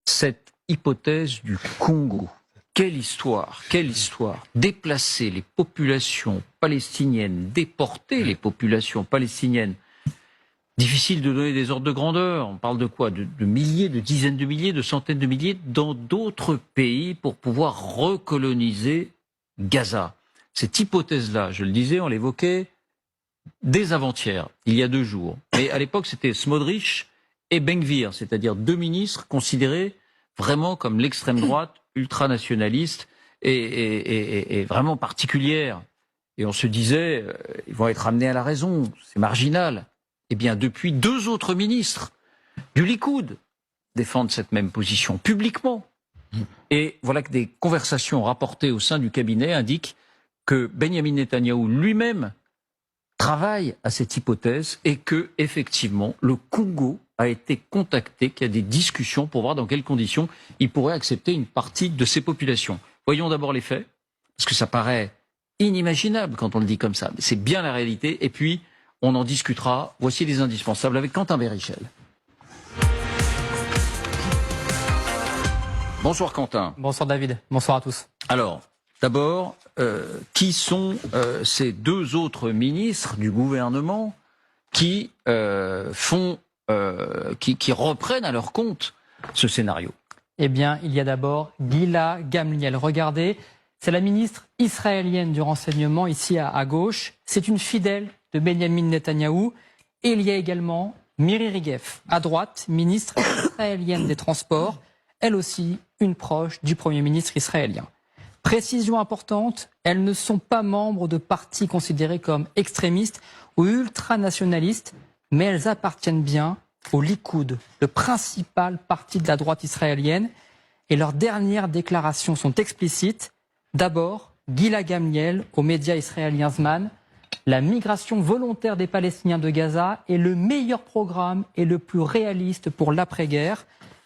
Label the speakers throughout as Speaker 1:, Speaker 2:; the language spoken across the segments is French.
Speaker 1: cette hypothèse du Congo. Quelle histoire, quelle histoire. Déplacer les populations palestiniennes, déporter les populations palestiniennes. Difficile de donner des ordres de grandeur. On parle de quoi? De milliers, de dizaines de milliers, de centaines de milliers dans d'autres pays pour pouvoir recoloniser Gaza. Cette hypothèse-là, je le disais, on l'évoquait dès avant-hier, il y a 2 jours. Mais à l'époque, c'était Smotrich et Ben-Gvir, c'est-à-dire 2 ministres considérés vraiment comme l'extrême droite ultranationaliste et vraiment particulière. Et on se disait, ils vont être amenés à la raison, c'est marginal. Eh bien, depuis 2 autres ministres du Likoud défendent cette même position publiquement. Et voilà que des conversations rapportées au sein du cabinet indiquent que Benyamin Netanyahou lui-même travaille à cette hypothèse et que, effectivement, le Congo a été contacté, qu'il y a des discussions pour voir dans quelles conditions il pourrait accepter une partie de ces populations. Voyons d'abord les faits, parce que ça paraît inimaginable quand on le dit comme ça, mais c'est bien la réalité, et puis on en discutera. Voici les indispensables avec Quentin Bérichel. Bonsoir Quentin.
Speaker 2: Bonsoir David, bonsoir à tous.
Speaker 1: Alors, d'abord, qui sont ces 2 autres ministres du gouvernement qui qui reprennent à leur compte ce scénario?
Speaker 2: Eh bien, il y a d'abord Gila Gamliel. Regardez, c'est la ministre israélienne du renseignement ici à gauche. C'est une fidèle de Benyamin Netanyahou. Et il y a également Miri Regev, à droite, ministre israélienne des Transports, elle aussi une proche du Premier ministre israélien. Précision importante, elles ne sont pas membres de partis considérés comme extrémistes ou ultranationalistes, mais elles appartiennent bien au Likoud, le principal parti de la droite israélienne. Et leurs dernières déclarations sont explicites. D'abord, Gila Gamliel aux médias israéliens Zman, la migration volontaire des Palestiniens de Gaza est le meilleur programme et le plus réaliste pour l'après-guerre.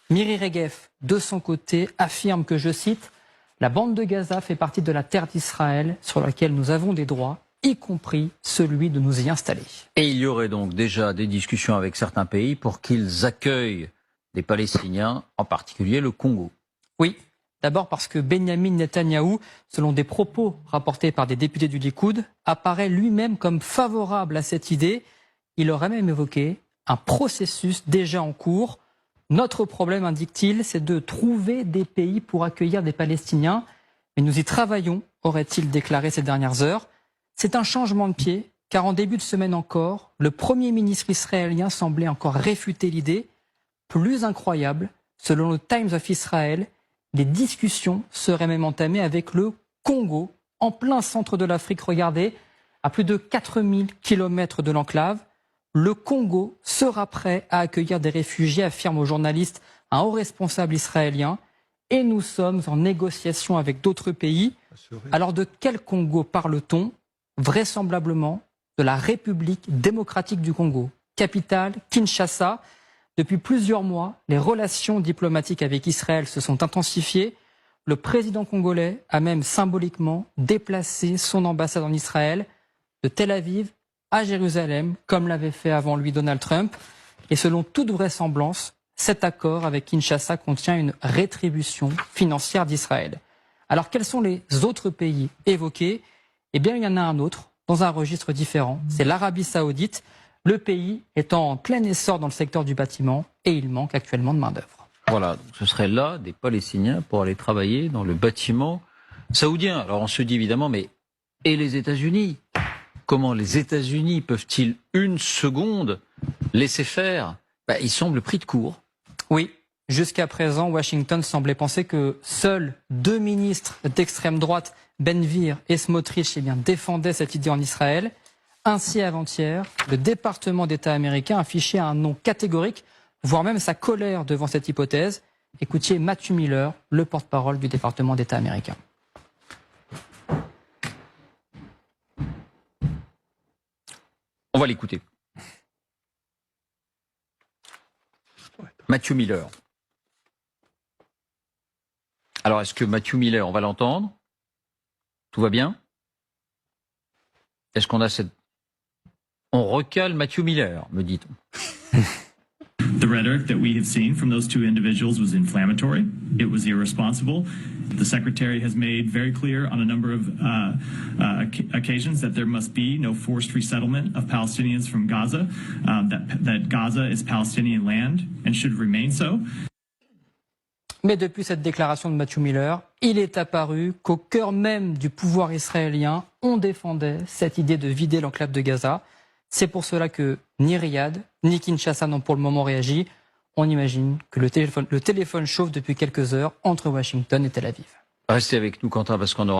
Speaker 2: Miri Regev, de son côté, affirme que, je cite, « La bande de Gaza fait partie de la terre d'Israël sur laquelle nous avons des droits, y compris celui de nous y installer. »
Speaker 1: Et il y aurait donc déjà des discussions avec certains pays pour qu'ils accueillent des Palestiniens, en particulier le Congo.
Speaker 2: Oui, d'abord parce que Benyamin Netanyahou, selon des propos rapportés par des députés du Likoud, apparaît lui-même comme favorable à cette idée. Il aurait même évoqué un processus déjà en cours. Notre problème, indique-t-il, c'est de trouver des pays pour accueillir des Palestiniens. Mais nous y travaillons, aurait-il déclaré ces dernières heures. C'est un changement de pied, car en début de semaine encore, le Premier ministre israélien semblait encore réfuter l'idée. Plus incroyable, selon le Times of Israel, les discussions seraient même entamées avec le Congo, en plein centre de l'Afrique. Regardez, à plus de 4000 kilomètres de l'enclave. Le Congo sera prêt à accueillir des réfugiés, affirme au journaliste un haut responsable israélien. Et nous sommes en négociation avec d'autres pays. Alors de quel Congo parle-t-on? Vraisemblablement de la République démocratique du Congo, capitale Kinshasa. Depuis plusieurs mois, les relations diplomatiques avec Israël se sont intensifiées. Le président congolais a même symboliquement déplacé son ambassade en Israël de Tel Aviv à Jérusalem, comme l'avait fait avant lui Donald Trump. Et selon toute vraisemblance, cet accord avec Kinshasa contient une rétribution financière d'Israël. Alors quels sont les autres pays évoqués? Eh bien, il y en a un autre, dans un registre différent. C'est l'Arabie Saoudite. Le pays est en plein essor dans le secteur du bâtiment et il manque actuellement de main-d'œuvre.
Speaker 1: Voilà, donc ce serait là des Palestiniens pour aller travailler dans le bâtiment saoudien. Alors on se dit évidemment, mais et les États-Unis? Comment les États-Unis peuvent-ils une seconde laisser faire? Ils semblent pris de court.
Speaker 2: Oui, jusqu'à présent, Washington semblait penser que seuls 2 ministres d'extrême droite, Ben-Gvir et Smotrich, défendaient cette idée en Israël. Ainsi, avant-hier, le département d'État américain affichait un non catégorique, voire même sa colère devant cette hypothèse. Écoutiez Matthew Miller, le porte-parole du département d'État américain.
Speaker 1: On va l'écouter. Matthew Miller. Alors, est-ce que Matthew Miller, on va l'entendre? Tout va bien? Est-ce qu'on a cette... On recale Matthew Miller, me dit-on.
Speaker 3: The rhetoric that we have seen from those two individuals was inflammatory. It was irresponsible. The Secretary has made very clear on a number of occasions that there must be no forced resettlement of Palestinians from Gaza, that Gaza is Palestinian land and should remain so.
Speaker 2: Mais depuis cette déclaration de Matthew Miller, il est apparu qu'au cœur même du pouvoir israélien, on défendait cette idée de vider l'enclave de Gaza. C'est pour cela que ni Riyad, ni Kinshasa n'ont pour le moment réagi. On imagine que le téléphone chauffe depuis quelques heures entre Washington et Tel Aviv.
Speaker 1: Restez avec nous, Quentin, parce qu'on aura...